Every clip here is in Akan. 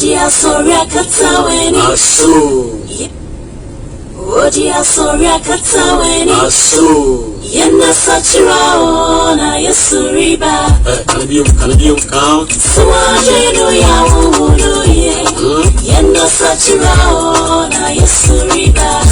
Odia Soria Kataweni Asu. Odia Soria Kataweni Asu. Yena Sachira na Yesuriba. Can you count? Swajeno ya Umuye. Yena Sachira na Yesuriba.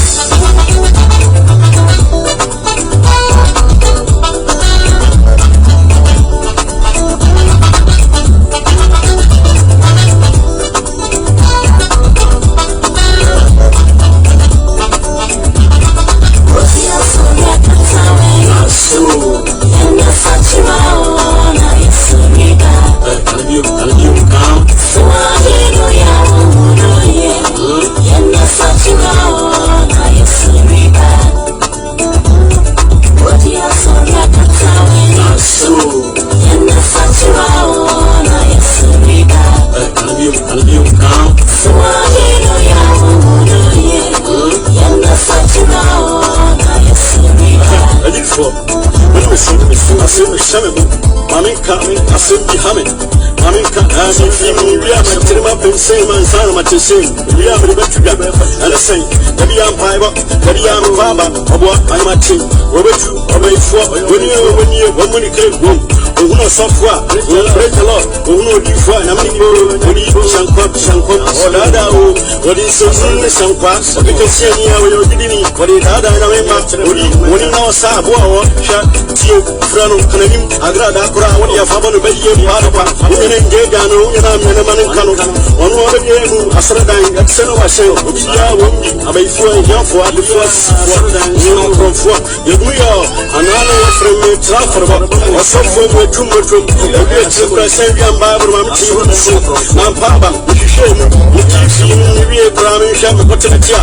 Same and son of the same. We are the better and the same. The young fiber, the young farmer, or what I'm a team. Over two, over four, when you came home. Who knows software, will break a lot, who know you for an amigo, when you Shankop, or Dada, what is so soon as some parts, because see how you're getting what it had and I when you know Sabo, shut you, Frano, Canadian, Agrada, when you have a baby, Papa, when you get down, and I'm in a man in Kano. One more game, Asradine, and Seno, I say, I may feel young for the first from four. You are another from me, Trafford, or software. Too much of the same Bible, I'm Papa, you show me, you keep seeing me, Brahmin, Sham, what's in the tea?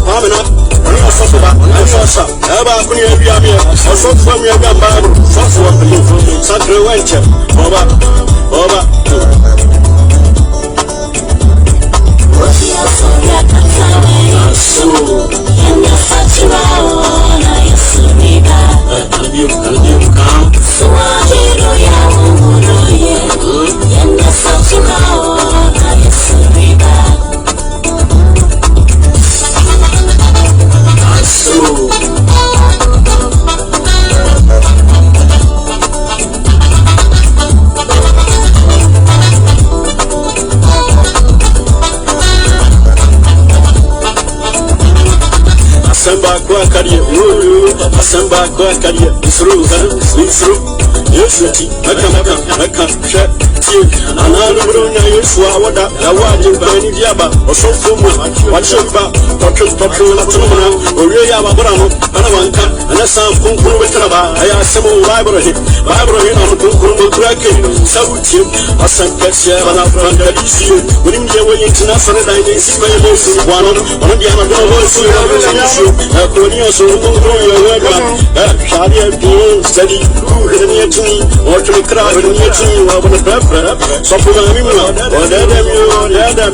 Pamina, I'm a sofa, I'm Fossa, Abba, or so from your Bible, Fossa, Sacre Wencher, Boba. Asamba kwa career through yes I can shut you another yes what I want to be diaba or so from what you about or really have a bramo and a sound with I asked some Bible on the crack salute you as some catcher and out front that is you when you were international I didn't see my one of the other Shadia being steady, near to me, or to the crowd near to you, or the pepper, so for the or the other,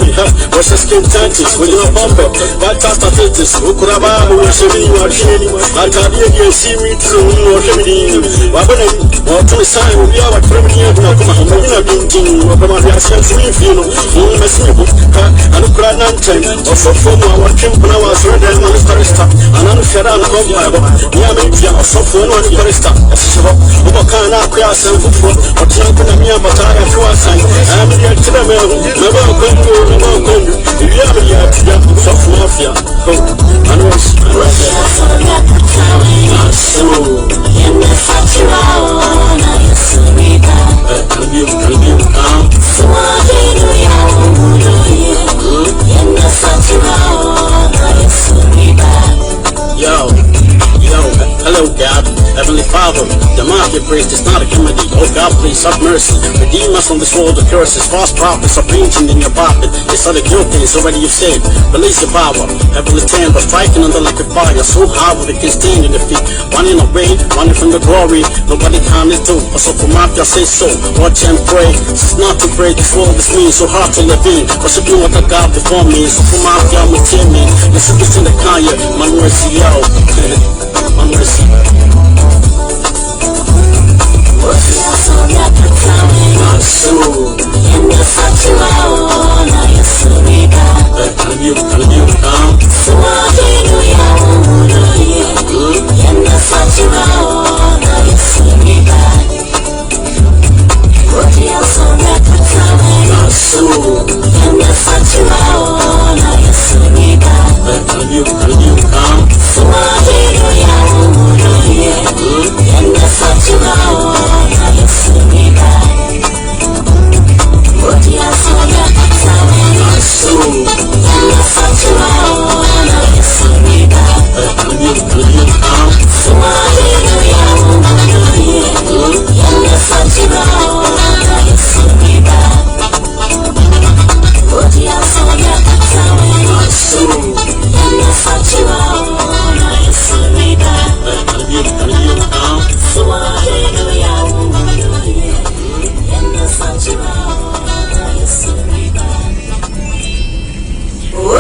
was a skin tantis with your bumper, but tastatis, Ukuraba, who was a video or shady, I can't hear see me through or Kennedy, Wabanin, or to the sign, we are a premier, Nakuma, being or Pamaria, Swinfield, who must be and a grand anthem, or so from our Kimpana was ready and Starista, and Anusharan Bible, Yamia, or so for one Starista, Obakana, Class and football, or Tianamia, but I have to assign, and the Tilamel, never come to Yamia, Soft Mafia, and was hello God, Heavenly Father, the marketplace is not a comedy. Oh God, please have mercy. Redeem us from this world of curses. False prophets are painting in your pocket. It's not a guilty, it's already you've saved. Release your power. Heavenly temper, striking under like a fire. So hard that it can stand in the feet. Running away, running from the glory. Nobody can do. But so for mafia, say so. Watch and pray. It's not to pray. This world is mean, so hard to live in. But should do what I got before me. So for mafia, I'm with me. Let's see this in the Kanye. My mercy, yo. My mercy. So,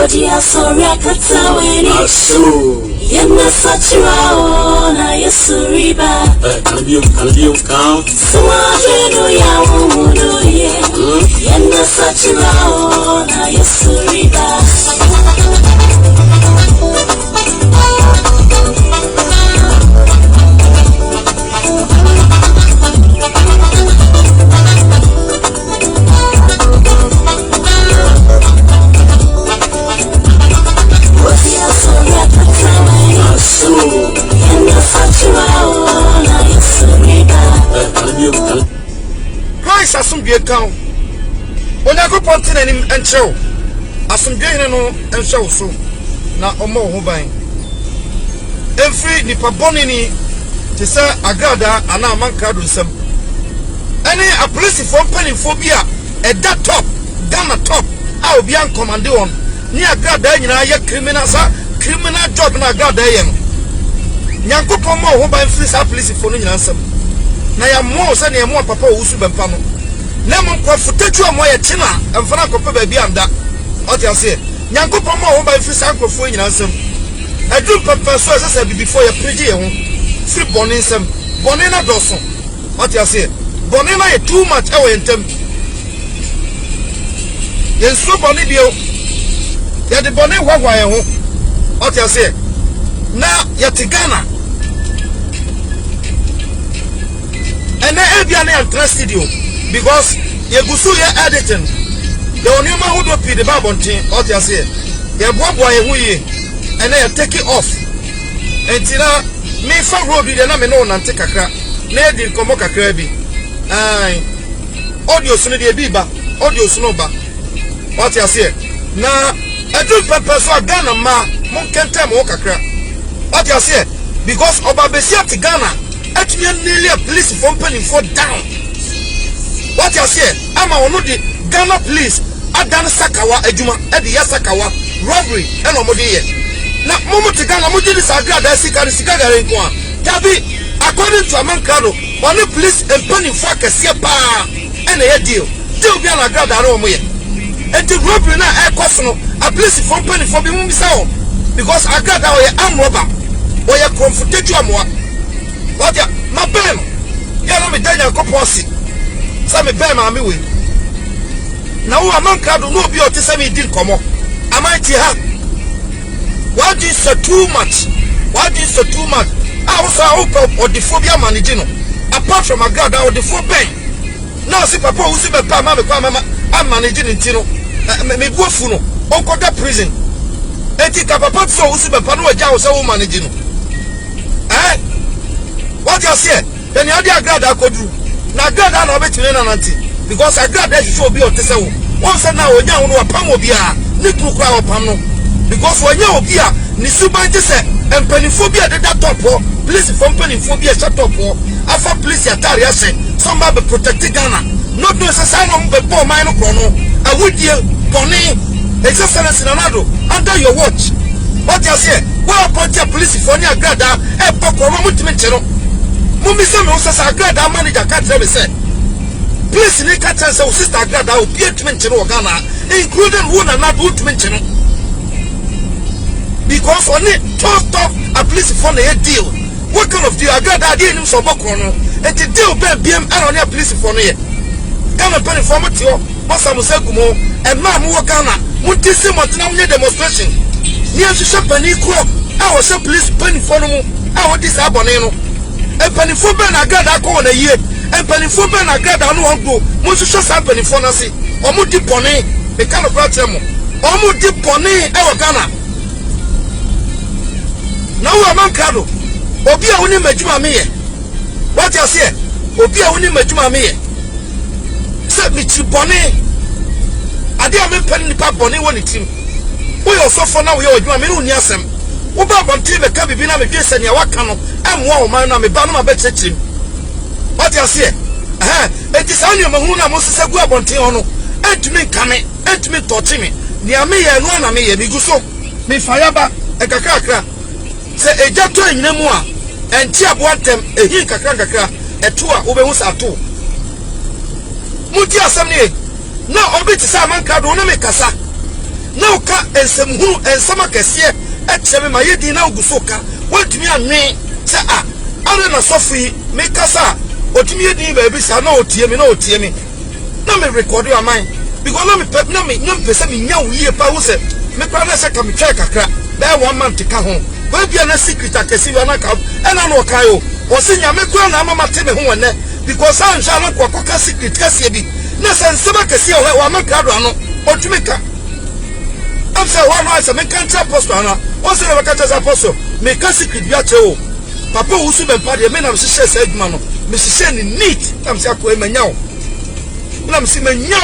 Odia soria kataweni Aso Yena sachira na Yesu riba Kalbium count Swajenu ya umuduye Yena sachira na Yesu riba Christ assumbie kan onyago pontin nim enchew assumbie hene no enchew so na omo ho ban every nipa bonini te say agrada ana amanka do nsem any a police for panifobia at that top Ghana top a obi an command on ni agrada nyina ye criminal job na agrada ye no nyankopon mo ho ban free sa police for no nyina nsem na ya mo se na ya mo papa wusu bempa no na mo kwafutatu mo ye china emfana kopa ba bi anda o ti ase nyankopon mo ho ban free sa nkofo nyina nsem adum papa so ase before ya preje ye ho free bonin nsem bonin na doso o ti ase bonin na ye too much e we ntem ye so bonin bio ya de bonin hwahwa ye ho o ti ase na ya tigana and then Ebiane and studio because you go so your editing. The only man who do the Bible thing, what you say, you boy and then you take it off. And tina me for road with the name no and take a crack. Nedi Komoka Krabi. Audio Sunday Biba, audio Snowba. What you say? Now I do purpose for Ghana ma Monken time walk a crack. What you say? Because Obabesia to Ghana. At me nearly a police from penny for down. What you say? I'm on the Ghana police. Adan Sakawa, Ejuma, Eddie Sakawa, robbery, and Omodie. Now, moment to Ghana, Mudi Sagra, Sikaga in Kwan. Tabi, according to Amankado, on the police and penny for Kasiapa and a deal. Still be on a grad aroma. And the robbery now, air costono, a police from penny for Bimusao. Because I got our arm robber or your comforted you more. What ya my ben ya no me danya koposi sa me ben ma me we na wo amanka do no bi o te sa me din komo amanti ha what is so too much I was out of the phobia managing apart from a god out the phobia ben now see papa who see me pa ma me kwa mama am managing ntino me buafu no onko da prison enti ka papa so who see me pa no agya wo say wo managing what you say? Then you have the agrada kodru. Na agrada na obetime na nanti because agrada is so be o tese wo. Once na onya wo no apam obi a ni kukura opam no because onya obi a ni suban te se empanifobia de that top police from empanifobia shut up afa police atari ase somebody be protect Ghana not do say no be bo man no krono awudie boni excellence nanado under your watch. What you say? Why appoint police for ni agrada e poko mo mutime chero Mummy said, "No, sister, Agrada manager can't tell me say. Please, you can't tell sister Agrada will be a mention of Ghana, including one and not would mention. Because on it, top a police for a deal. What kind of deal Agrada didn't so Bokono, and the deal be BM on your police for me. Ghana penny for Matio, Massa Musakumo, and Mamu Ghana, Mutissi Montanamia demonstration. Near to Champagne Crop, I was a police penny for no, I want this aboneno. And Pennyfobe and Agrada go on a year, and Pennyfobe and Agrada no one go, most show some Pennyfonasi, or Mudi Pone, the kind of Pratemo, or Mudi Pone, our Ghana. Now I'm Mancado, Obia only Majuma me. What you say? Obia only Majuma me. Set me to Pone. I didn't penny pap Pone one team. We also for now, we are doing Yasem. Uba banti be kabi bina me dwese ne wakano amwa o man na me ba no ma betechim. What you say? Enti sa nyo mahu na mo sese gu abonti ho no entumi nkame entumi touch me ne ame ye no na me ye mi guso me fayaba e kakrakra se ejato anyina mu a enti aboantem ehi kakrakra eto a obehu sa to muti asam ne na obi ti sa manka do na me kasa na uka ensemhunu ensama kese etcheme ma yedi na ugusoka wetumi anwe se are na sofi me kasa otumi yedi ba bi sa na otie me na me record your mind because na me pese me nya uye pa wo se me kwa na se ka me twa kakra ba 1 month ka ho we bia na secret akesi wa na ka ena na okai o se nya me kwa na mama te me ho wone because an sha na kwa ka secret kase bi na se nsema kase o wa maka do ano otumi ka am say one right me kan tra apostle ana o se na ka tra apostle me ka secret bia che o papa wo su be pa de me na me hye se aduma no me hye ni neat am say ko e manya o na me si manya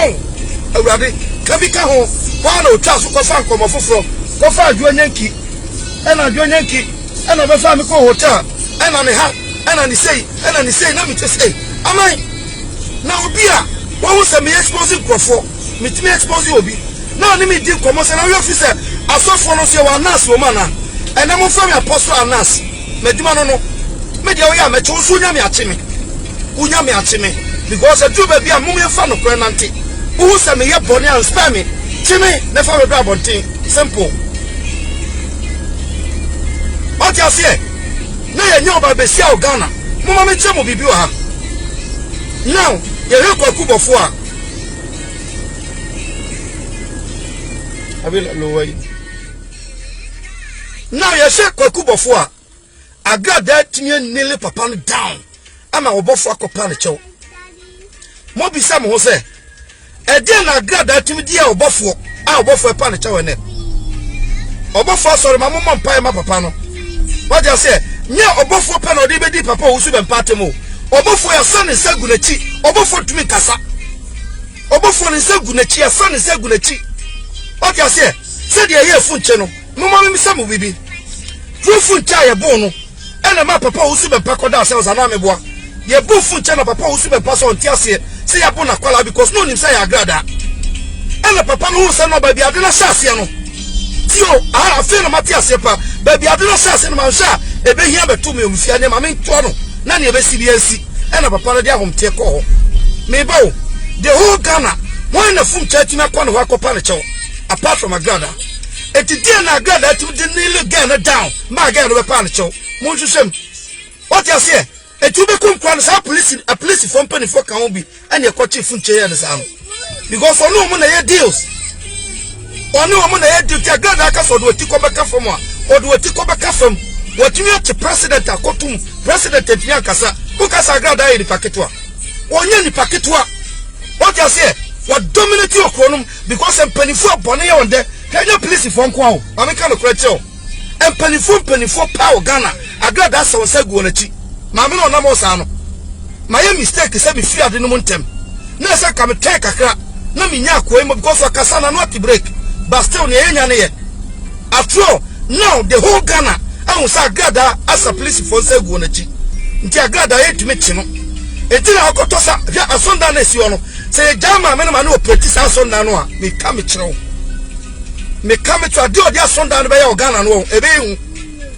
awurade kabika ho kwa na otwa so ko fa nkomo foforo ko fa adwanyanki ena be fa me ko hotel ena ne ha ena ni sei na me te sei amai na obi a wo se me expose krofo me ti me expose obi na ni me di nkomo se na we officer asofo no se wa nas wo mana ena mo fa me apostle anas meduma no me dia wo ya me chu so nya me ache me because adu ba bia mum ye fa no kra nante who say me ye boni and spam me chimi ne fa me do abontin simple what you say na ye nyo ba besia o Ghana mum me chemo bibi o ha now ye he kwaku bofo a abel lowai now ye she kwaku bofo a agada tinye nile papa no down ama obofo akopa ne chew mo bisa mo se ede na agada timi dia obofo obofo pa ne chew ne obofo sorry ma mo mpa ma papa no what you say nye obofo pa no de be di papa wo su be mpate mo obofo ya sane sagunachi obofo tumi kasa obofo ne sagunachi ya sane sagunachi what you say se de ye funche no mo ma mi sa mo bibi funche ya bo no ena ma papa wo su be pa koda se na me boa ye bu funche na papa wo su be pa so ntiase se ya bo na kwala because no nim say ya agrada ena papa no se no ba bia de na sase no tio ara fe na matiase pa ba bia de na sase no man sha ebe hia betu me omfia ne ma me nto no na ne ebe si bi ansi ena papa no de ahomte ko ho me ba o the whole Ghana when na fum church na kwa no akopa ne chew apart from agrada etiti na agrada to the kneel Ghana down ma Ghana be pa ne chew mo nhwehwem what you say etu be kum kwa no sa police from penny for kan bi ene e kwachi fum che ya ne sa no because onu mo na ye deals onu mo na ye deals agrada aka so do ti ko be ka fam a odo ti ko be ka fam watimi ati president akotum president etimi akasa ukasa agrada ye ni paketwa onye ni paketwa what you say what dominate your chronum because empanifu abone ye onde kanya police for nko awo ameka no kretio empanifu power Ghana agrada sa wonsagu onachi ma me no na mo sa no my mistake say be free ade no montem na say kam take kakra na me nya akoi mo because akasa na not break but still ne enya ne ye after all now the whole Ghana I say agrada as a police for nsagu onachi nti agrada ye tumi chi no etina akotosa ya asonda na si ono say jama me no operate sa asonda no a me ka me chiro me ka me to ade odi asonda no be ya Ghana no ebe hu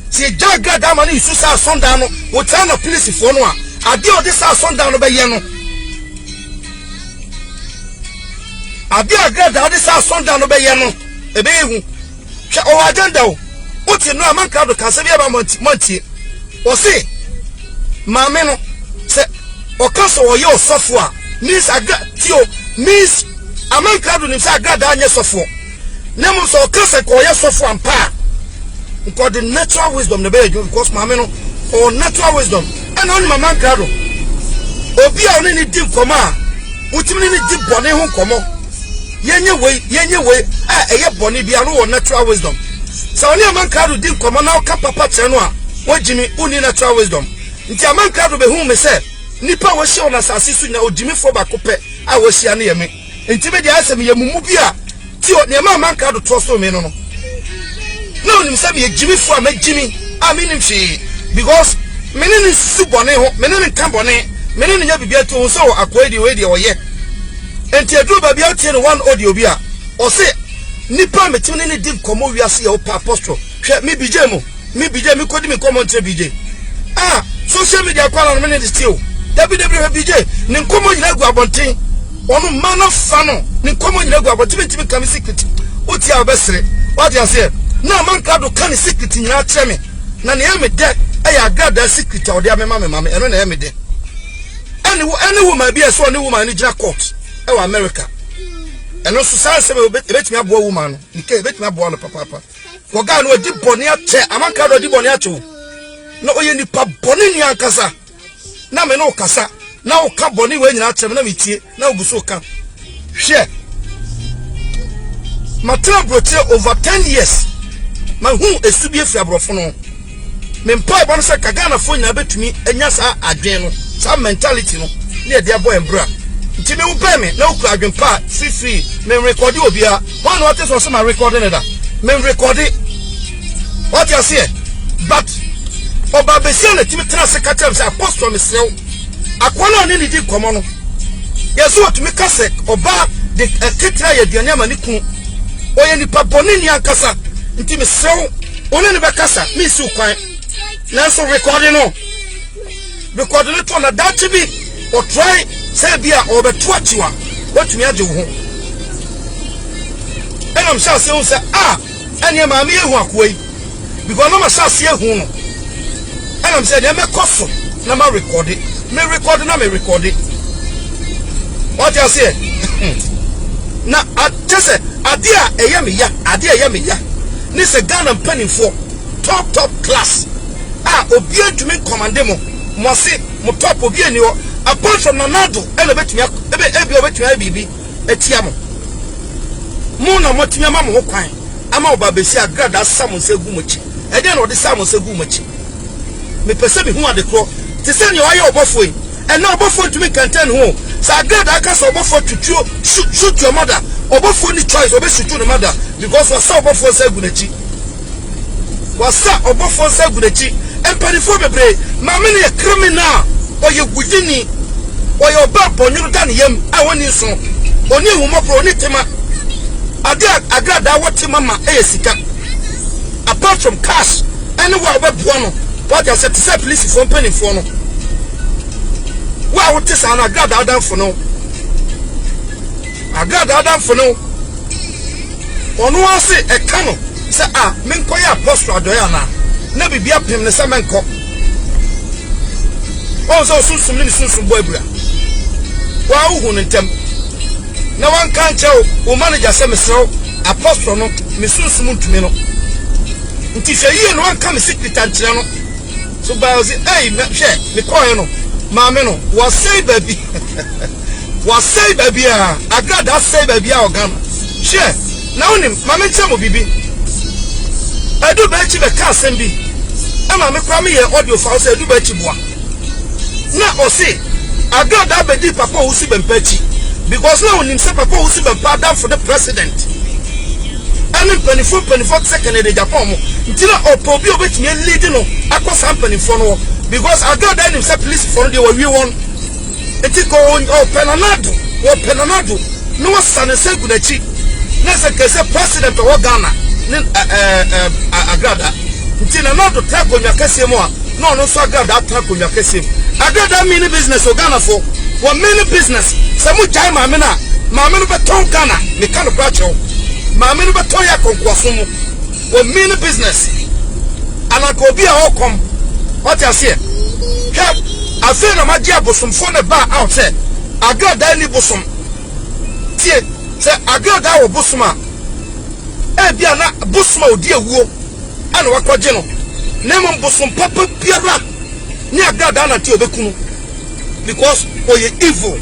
say agrada ma ni su sa asonda no wo ta na police for no a ade odi sa asonda no be ye no ade agrada odi sa asonda no be ye no ebe hu hwa o agenda o oti no amanka do kase bia ba montie o se ma me no se o kaso o ye osofo a miss tio miss amanka do nim se agrada anye sofo nemu so o kase ko ye sofo ampa because the natural wisdom the be because ma me no or natural wisdom and on amanka do obi a oni ni dim koma a utimi ni dim bone ho komo yenye we eye bone bia no natural wisdom so oni amanka do dim koma na o ka papa che no a wajimi uni natural wisdom nti amanka do be hu me se nipa wo hye ona sase su na odimi fo ba kope a wo hye na ye me nti be dia asem ye mumu bi a ti o ne amanka do to so me no no nim se be jimi fo a magimi a me nim hwe because me ne su bone ho me ne kan bone me ne nya bibia to so akoedi we dia wo ye nti adu ba bia tie no one audio bi a o se nipa metimi ne dim komo wiase ye o pa apostle hwe me bije me kodi me comment bije social media kwala no me ne still WWBJ ni nkomo nyina gu abonten onu man of fano ni nkomo nyina gu abonten timi kam secret uti abesre what you say na man crowd kan secret nyina kyerɛ me na ne ame de ɛyɛ agrada secret a ɔde amema me mama ɛno na ame de any woman be a so any woman in court ɛwɔ America ɛno so san sɛ ebetumi aboa woman no nke ebetumi aboa no papa ko ga no odi bɔne akyɛ aman crowd odi bɔne akyɛ na oye nipa bɔne ni ankasa na me no kasa na o ka bɔne we nyina akyɛ na me tie na obuso ka hwɛ matra broche over 10 years ma hu esubie fi abrofo no me mpa ba no se kagana fo nyina betumi enya sa adwen no sa mentality no na de abo embra nti me upe me na okura adwen pa free me record obia one what is so ma recording da me record what you see but oba besia na timi tra secretary say apostle me sew akwana ni di komo no yeso otumi kase oba de ketra ye duane amani ku oye nipa boni ni ankasa nti me sew one ne be kasa me si kwan na so recording to na that be or try say bia or be toachiwa what me age wo ho enam sha se un say anya ma me ehu akoi because no ma sha se ehu no enam say dem me koso na ma record na me record what you say na atese ade a eya me ya ni se Ghana mpanimfo top class obi adwumi commande mo se mo top obi ani ho apart from Nanado ele betumi ebi obetumi bibi etia mo na motumi ama mo kwan ama oba besi agrada sam nsegu mochi e dey na odi sam nsegu mochi me pese bi hu ade kro ti se ni oye obofo yi e na obofo tumi kanten ho sa agrada aka so obofo tutuo shoot your mother obofo ni choice obeshutu the mother because wasa obofo segu nachi wasa obofo segu nachi empanifo bebre ma me ne criminal oye gudini oye oba bonyuru dan yem awoni so oni ehumopro oni tema ade agrada woti mama sika apart from cash anywhere obabuo no what you say to say police for empanifo no wa wote sa na agrada adan fo no onu ase eka no say me nkoya apostle adoya na bibia pem ne se menko so susum ni susum boy bra wa hu ntem na wan kan chew o manager se mesro apostle no me susum ntumi no nti hwe yi no wan ka me secret ankyere no so ba o say me hwe me koy no ma me no wa say baby agrada say baby a ogana hwe na onim ma me nche mo bibi edu ba chi be ka sembi ama me kwa me ye audio fa say edu ba chi boa na o say agrada be di papa o si bempachi because now onim say papa o si bempa down for the president and 24 second in Japan mo ntira opobi obetimi lead no akosa mpanifo no because agrada nim say police for dey we won etiko penanado no wasane segu na chi na se kese president o Ghana agrada ntina no to tra konwa kese mo no so agrada tra konwa kese agrada mini business o Ghana for one mini business se mu jai ma me no beton Ghana me kan bracho ma me no beton ya konkwaso mu one mini business anako bi a okom what you say help afi na magia bosom fo ne ba out say agrada ni bosom tie se agrada wo bosoma bia na bosoma odi ewuo ana wakwaje no na mo bosom papa biara ni agrada na tie obekunu because oye evil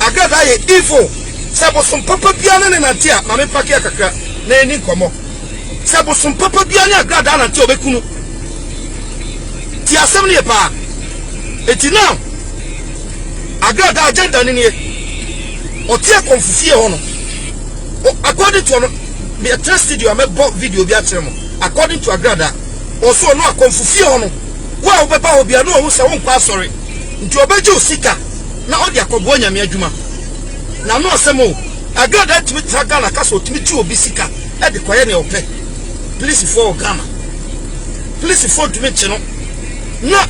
agrada ye evil se bosom papa biara ne na tie ma me pake akakra na eni komo se bosom papa biara ni agrada na tie obekunu ti asem ne pa eti now agrada agenda ni ne otie konfufie ho no according to me trusted you am video bi atremo according to agrada also no konfufie ho no wa obeba obia no hu se won kwa sorry nti obeje osika na odi akobo nyame adwuma na no asemo agrada timi traga na kaso timi ti obi sika e de koye ne ope police for Ghana police for timi chi no na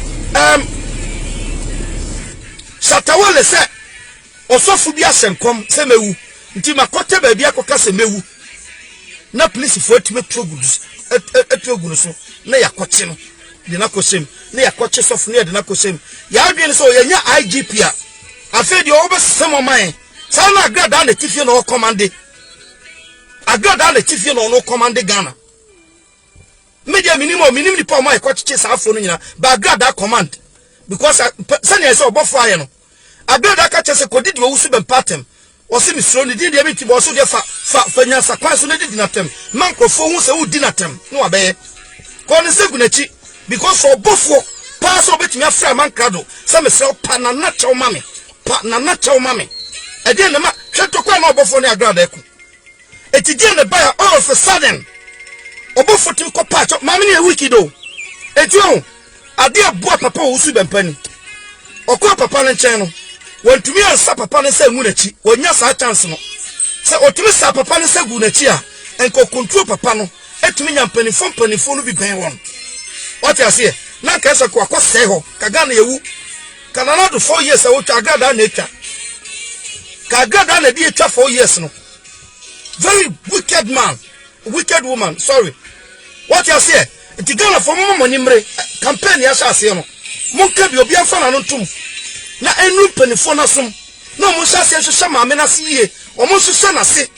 satawale se osofu bi asenkom se mewu nti makote ba bi akoka se mewu na police for etime trogudus etrogunu so na yakoche no de na kosem na yakoche sofu na de na kosem ya adwen so yenya IGP a afi de obesem oman sa na agrada na tifie no commande agrada na tifie no commande Ghana media minimum ni pa oman yakoche sa afo no nyina ba agrada command because sani ese obofo aye no agrada ka chese kodidi wo usu bempatem osi misro ni di ebiti bo so de fa nya sakwan so na di natem mankofo hu se wo di natem no abaye ko ne segu na chi because obofo pass obetimi afra mankrado se mesre pa na na chew mame pa na na chew mame e de na ma hweto kwa na obofo ne agrada eku etidi ne ba all of a sudden obofo tim ko pa cho mame ne wiki do eti o ade aboa papa wo su bempani okwa papa ne nchen no wantumi ansa papa ne se ngunachi wonya sa chance no se otumi sa papa ne se gunachi a enko control papa no etumi nya mpanifo no bi ben won what you say na ka se ko akose ho kaga na yewu kanana do 4 years wo twa agrada na etwa ka agrada na di etwa 4 years no very wicked woman sorry what you say it gana for mama nimre campaign ya sha ase no monka bi obi afa na no ntum na enu penifo na som na mo sha se hwehwe maame na se yie o mo hwehwe na se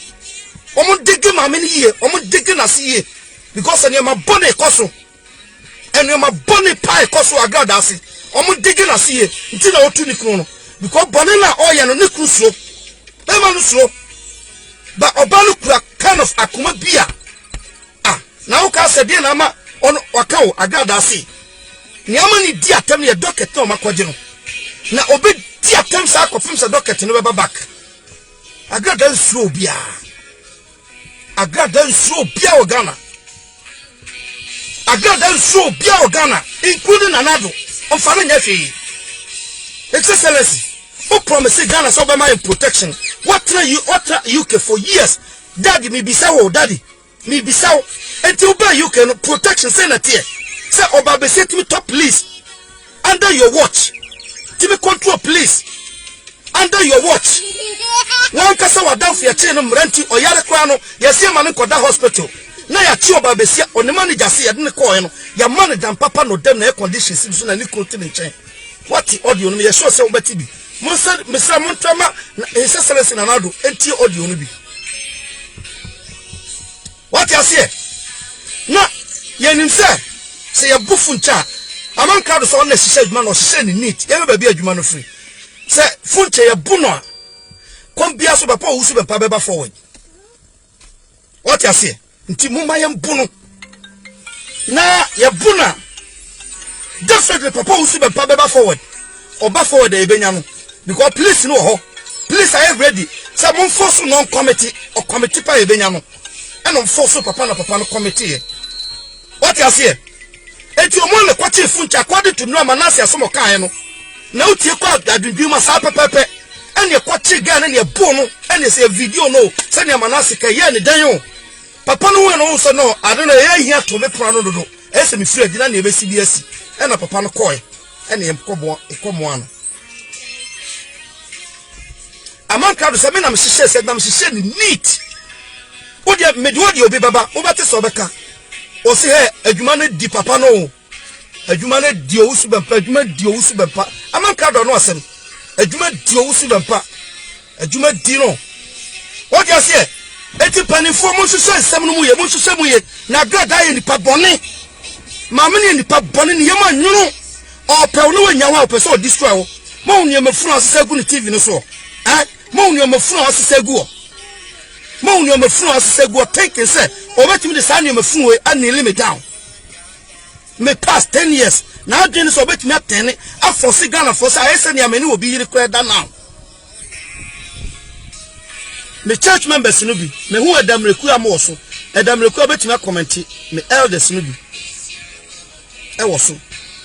o mo dege maame ni yie o mo dege na se yie because ene ma bone koso ene ma bone pai koso agrada ase o mo dege na se yie nti na otu ni kunu no because bone na oye no ne kunu so e ma no so ba obalu kura kind of akoma bia na o ka se de na ma ono wakawo agrada ase ni amani di atem ne docket no makoje no na obi di atem sa akofim sa docket no beba back agrada nsuo bia o Ghana agrada nsuo bia o Ghana including Nanado on fana nyafi excellency o promise Ghana so be my protection what you UK for years daddy me bisawo daddy me bisawo until by UK no protection say na tie say oba set me top police under your watch to be control police under your watch one kasa wa down for chain no mranti oyare kwa no yesi ma ne koda hospital na ya chi oba besia on manager say yade ne call no ya manager papa no dem na conditions so na ni kote ne chen what audio no ye sure say obati bi mo say mesra mo ntama excellency Nanado enti audio no bi what you say na ye nim say ya bufu ncha aman crowd so na shisha adwuma no shisha ni neat ye be bia adwuma no free say funche ya buno a kom bia so papa wusu be pa beba forward what you say nti mumma ye buno na ya buna definitely papa wusu be pa beba forward oba forward e benya no because police no ho police are ready say mon force non committee or committee pa e benya no and on force papa no committee what you say eti omo le kwache funcha according to no manase asomo kan no na utie kwa adundum asa pepepe ene kwache ga na ne bo no ene se video no se ne manase ka ye ne dan yo papa no we no so no ade no ye hia to me pro no dodo ese me firi agina na ebesi bi asi ena papa no koy ene yemkobo ekomo ano amanka do se me na me hihye se na me hihye ni neat odi me odi obi baba obate so beka o si he adwuma no di papa no adwuma no di owusu bempa adwuma di owusu bempa amanka do no asem adwuma di owusu bempa adwuma di no what you say eti panifo mo hwehwe nsem no mu ye mo hwehwe mu ye na agrada ye nipa bone maame ne nipa bone ne yema nwunu o pe no wanya wa o pe so destroy wo mo unu mafunu asesa gu ne TV no so mo unu mafunu asesa gu o mo unu mafunu asesa gu o thinking say obetimi de sa ne mafunu we and limit down me past 10 years na adwene so obetimi atene aforce Ghana force ayese ne amene obi yiri kra da now me church members no bi me hu edamreku am so edamreku obetimi comment me elders no bi e wo so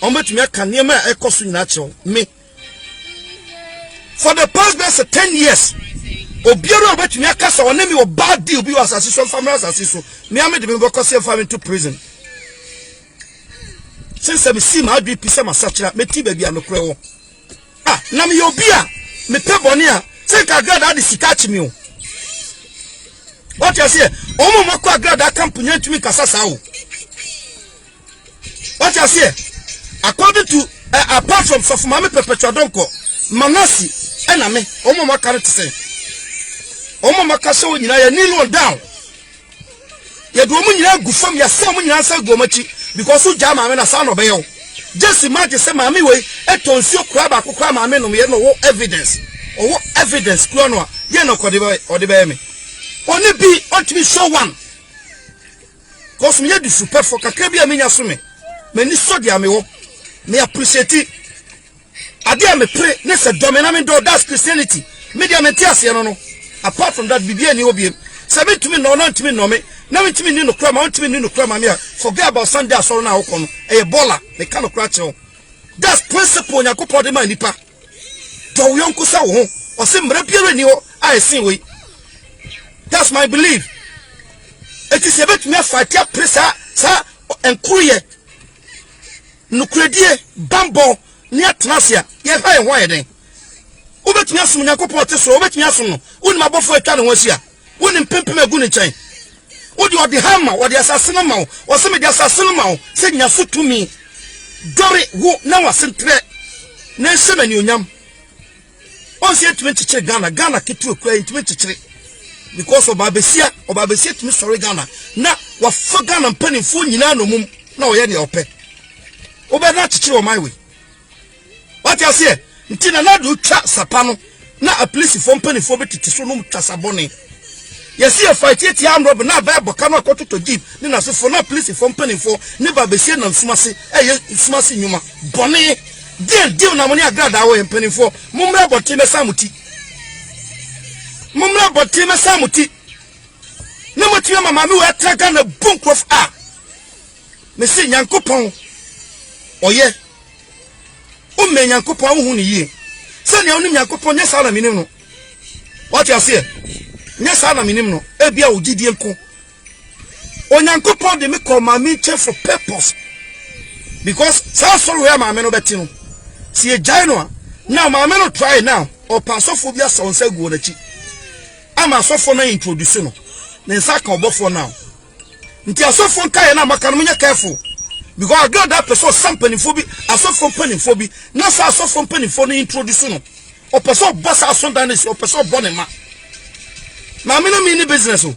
obetimi aka ne ma ekoso nyina chew me for the past 10 years obiara obetimi aka so one me o bad deal bi was assassin family assassin so me am de me boko say family to prison since me see my DP say masachira me ti baby am kure wo na me obi a me pe bone a say ka God had sika chi me o What you say? Omo makwa grada kampunya ntumi kasa sawo. What you say? According to apart from Sofumami Perpetua Donko, Manasi ename omo makare to say. Omo makasa wo nyina ya kneel down. Ya do omo nyina gu fam ya se omo nyina sa gu omachi because who jam ame na sa no be yo. Just imagine say mami we etonsuo kura ba kokora mami no ye no wo evidence. Owo evidence kura no ye no kode be me. Only be ultimate show one. Cause me the super for kakra bia me nya so me. Me ni so dia me wo. Me appreciate it. Ade me pray ne se dominant do that's Christianity. Me dia me tiase no. Apart from that bibia ni obi. Se me tumi no to me no me. Na me tumi ni no kra ma tumi ni no kra ma me. Forget about Sunday asoro na wo no. E baller me kan no kra che. That's principle Yakobɔ de ma nipa. Do wo yonko sa wo ho. O se mra biara ni ho I sin we. That's my belief. It is about me fight ya presa sa enkuye. Nukredie bambo ni atnasia ye ha ye ho ye den. Obetumi asum Yakobɔ te so obetumi asum no. Woni mabofo atwa ne ho sia. Woni mpempem agu ne nkyɛn. Wodi odi hamma wodi asase no ma wo. O se me di asase no ma wo. Se nya so tumi. Dori wo na wasentre. Na nsema ni onyam. On se etumi chichire Ghana ketu okura etumi chichire. Because obabesia tumi sorry Ghana. Na wafa Ghana mpanimfo nyina no mum na oye ne ope. Obeda chichire o my way. What you say? Ntina na do twa sapa no na a police for mpanimfo betiti so no twa sabone. Yesi e fight it am rob na Bible kan akoto to jeep ni na so for na police for mpanimfo ne babesia na msumase msumase nyuma bone deal na money agrada wo mpanimfo mumra bote me samuti. Mumra bote me samuti. Na motie mama me we traga na bunk of a. Me se Nyankopɔn oye. O me Nyankopɔn hu ni yie. Se ne onu Nyankopɔn nya sala minim no. What you say? Nya sala minim no. E bia ogidie nko. O Nyankopɔn de me call mama che for purpose. Because sa sorry we mama no beti no. Si e jai no now mama no try now or passophobia sound say go na chi. Ama asofo na introduce no. Ne nsa ka obofo now. Nti asofo nka na maka no nya careful. Because God that person sampani phobi asofo panimfo bi na sa asofo panimfo no introduce no. O person boss asonda na si o person born ma. Ma me no me business o.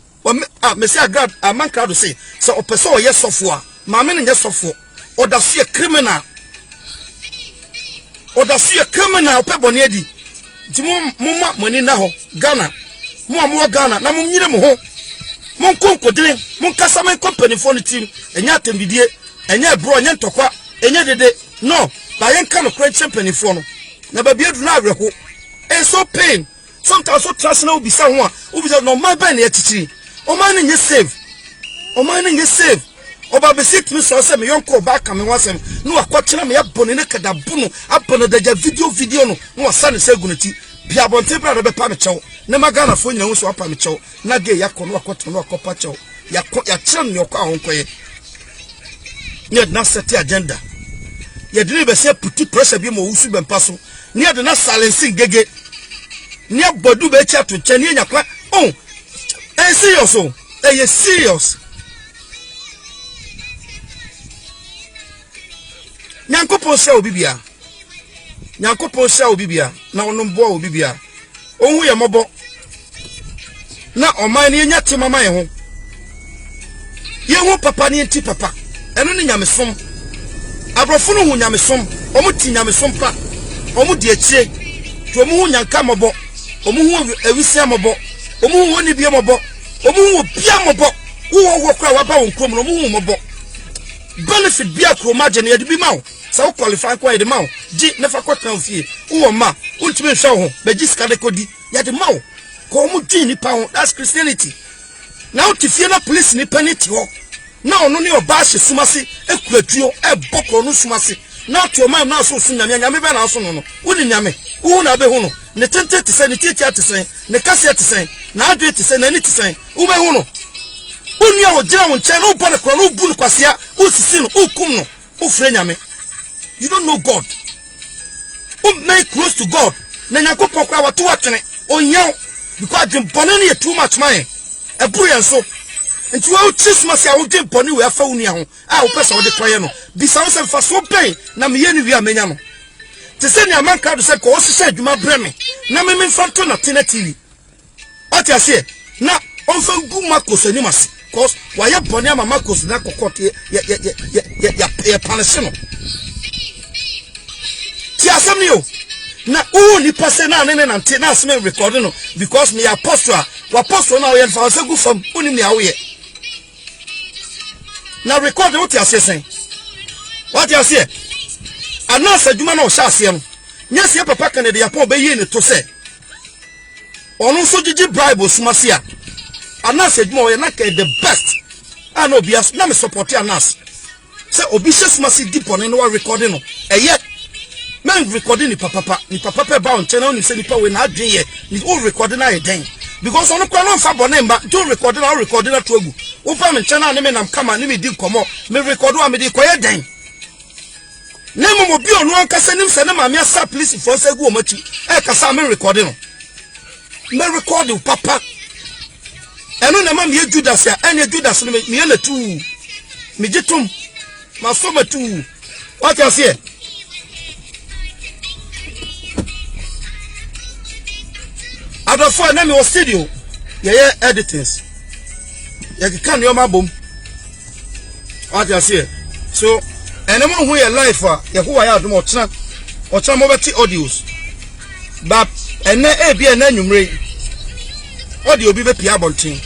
Me say God man crowd say so o person o yes sofo a ma me no yes sofo. O da so criminal. O da so criminal pe boni adi. Nti mo mani na ho Ghana. Mo Ghana na mo nyire mo ho. Mon konkodire mon kasama company for the team enya tembidie enya bro enya ntokwa enya dede no ba yen kan kra company for no na ba bia du na awereko e so pain sometimes so trust na obi sa ho a obi say no my ban e titiri o man nye save oba besit mi so say me yonko ba ka me wasem no akwakira me yabone ne kada bunu abone daja video no no wasane say gunati bia bonte bra be pa me chew ne magana fo nyina so apa me chew na ge yakọ no akoto no akopa chew yakọ ya kire no yakọ ahonkoye ne na set agenda ye dine be say puti pressure bi mo wusu be mpaso ne de na silencing gege ne bodu be cha to che ne nyakwa oh serious oh serious Nyankopɔn sɛ obibia na onombo obibia ohu ye mɔbɔ na ɔman ne nya te mama ye ho papa ne nti papa ɛno ne nyamesom abrɔfo no hu nyamesom ɔmo ti nyamesom pa ɔmo di akire to ɔmo hu nyanka mɔbɔ ɔmo hu awisia mɔbɔ ɔmo hu oni bia mɔbɔ ɔmo hu bia mɔbɔ wo kwa waba wo krom no ɔmo hu mɔbɔ benefit bia kroma gye ne yɛde bi ma wo sa wo qualify kwa yɛde ma wo gye nefa kɔtena fie wo ma wontumi nhwɛ wo ho bɛgye sika de kɔdi yɛde ma wo kɔ ɔmo dwi nipa ho that's Christianity na wo te fie na police nipa ne ti hɔ na ɔno ne ɔba hye sumase ekuratuo ɛbɔ kɔ no sumase na to ɔman na so nyame bɛ na so no wo ni nyame wo na bɛ hu no ne tente te sɛ ne tietia te sɛ ne kase te sɛ na adwe te sɛ na ni te sɛ wo bɛ hu no Unia wo jira wo nche no bone kro no bu no kwasia o sisi no o kum no o fre nyame. You don't know God. O make close to God. Na Nyankopɔn kwa wato atene. O nyaw because the bone no too much man. e bu yen so nti wo Christmas ya wo dwen boni we afa wo nua ho a wo pesa wo de toye no bisa wo se fa so pen na me ye ni wi amenya no te se ni amanka do se ko osise adwuma bre me na me mfanto na tena TV ati ase na onfa gu makos ani mase cause wa ye boni ama makos na kokote ya punish no ti asem ni o na o ni pase na ne na nte na asem record no because me apostle na o ye fa se gu fam oni me awo ye na record what you are saying. What you are saying? Announce a Juma no Shasian. Yes, your papa can the Yapo be in to say. On also Gigi Bible Sumasia. Announce a Juma the best. I know be as no support your nas. Say obisious must deep on any recording. And yet, man recording the papa bound channel ni say nipa we na adwen ye ni all recording na den because on kwa no fa bonem ba do recording na to agu wo fa me channel ni me nam kama ni me di komo me record wa me di koye den na mo bi onu ankasa nim se na ma me asa police for say gu o machi e kasa me recording no me record papa eno na ma me Judas ya ene Judas no me ye na tu me jitum ma so ma tu what you say. Adofo na me wo studio ye editings ye kan yo mabom what you say so enemo hu ye life ye ho ya adom ochana mo beti audios but ene ebi ene nwumre audio bi be pia bonten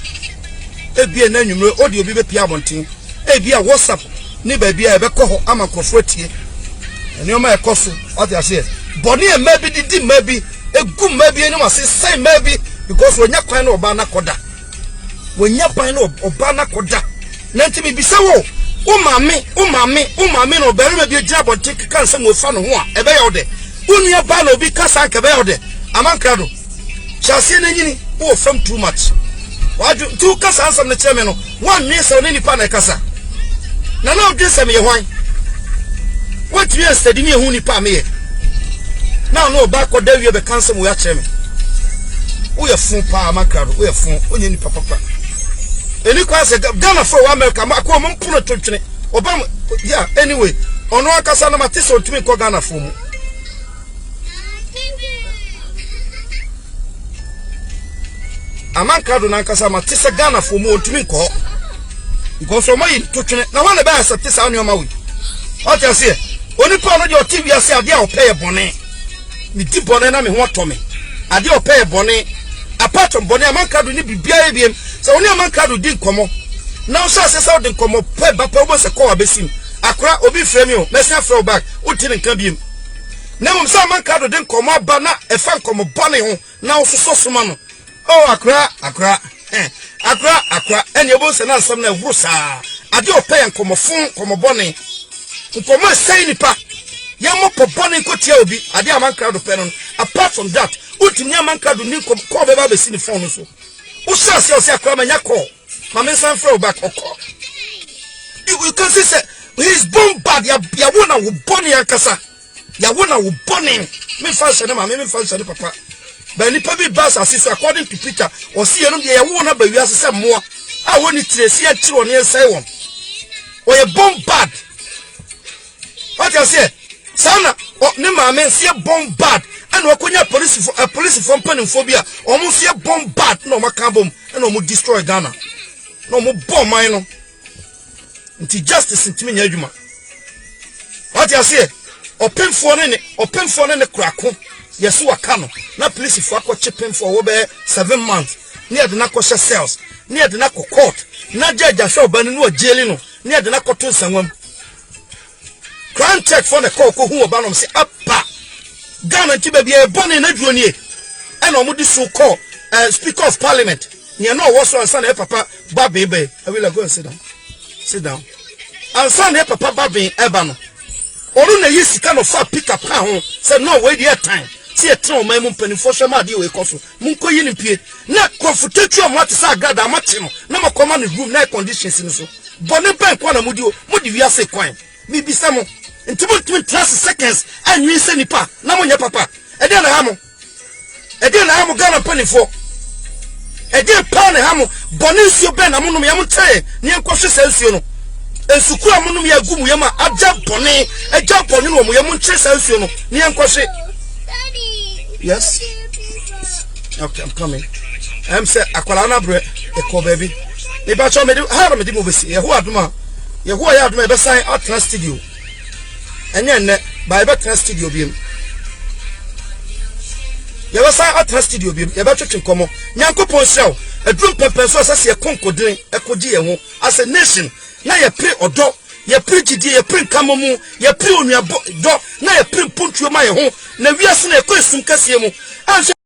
ebi ene nwumre audio bi be pia bonten ebi a WhatsApp ni ba bia e be ko ho ama krofo tie ene o ma e koso what you say boni e maybe didi maybe egu maybe any was say maybe because when ya kwan na oba na koda when ya pan na oba na koda na ntimi bisa wo o mame no bere maybe gira bonte kan say mo fa no ho a e be ya ode unu ya ba na obi kasa ka be ya ode amankrado chase na nyini o fam too much waju tu kasa ansam na cheme no one ne se oni pa na kasa na na odwe se me ye hwan what you study me hu ni pa me ye now no back or there you be cancel we ache me we fun pa makaro we fun onye ni papa eni kwa se Ghana for America ma ko mo mpuno totwene obam yeah anyway ono akasa na matese otumi ko Ghana for mu amankado na akasa matese Ghana for mu otumi ko because o mai totwene na wana ba sa tese anu ma we what you say oni pa no je TV ase ade a opeye bone mi di bone na me ho atome ade opeye bone apart from bone amankado ni bibia ebiem so oni amankado di nkomo na o sa se sa di nkomo pe ba pe o se ko abesim akra obi frame o mesia throw back o ti nkan biem na mo sa amankado di nkomo aba na e fa nkomo bone ho na o so soma no oh akra eni ebo se na nsam na wuro sa ade opeye nkomo fun nkomo bone nkomo sei nipa yamo popone nkotia obi ade amankado pe no apart from that utimi amankado ni ko be ba be si ni phone so usase o se akra manya call mama san throw back okọ you can see say he's born bad ya wona wo bone yankasa ya wona wo bone me function ma me function papa ba ni pa bi bass assist according to Peter o si ye no ya wona ba wi asese mo a woni tresi ya kire oni ensai won o ye born bad what you say sana ne maame sie bomb bad ana wakonya police from panphobia o mo sie bomb bad na o maka bom na o mo destroy Ghana na o mo bomb man no nti justice ntimi nya adwuma what you say opemfo ne krako yeso waka no na police fo akọche pemfo wo be 7 months ne ade na kọche cells ne ade na court na judge asho bani no jeli no ne ade na kọto nsanwam grand check for the call who about say apa Ghana tibe be born na duoni e na omo di so call speaker of parliament near no was so answer papa babebe I will go and sit down answer papa babbe eba no onu na yisika no fa pick up ho say no wait there time see a tron my mum penifo hwe ma de we koso mun koyi ni pie na konfutetu o mo ate sa agrada amate no na makoma no room na conditions ni so bone pen kwa na mudi wi ase kwan mi bisa mo ntimo 30 seconds anwi se nipa na mo nya papa e de na ha mo Ghana penifo Ede pa ne ha mo bone nsuo be na mo no yam tee ne enkohwe sa nsuo no ensuku a mo no ya gumu yam aja bone no mo yam nche sa nsuo no ne enkohwe. Yes. Okay, I'm coming. I'm say akwala na bre e ko baby. Me ba cho me di ha me di mo besi. Ye ho aduma. Ye ho ya aduma e be sign Atlas studio. Enye ne ba e be Atlas studio biem. Ye be sign Atlas studio biem. Ye be twetwe komo. Nyankopon show. Edrum pepe so asase ye konkodin e koji ye ho as a nation. Na ye pre odo, ye pre gidi, ye pre kamomu, ye pre onuabo do, na ye pre puntuo ma ye ho. Na wiase na e ko esum kase mu.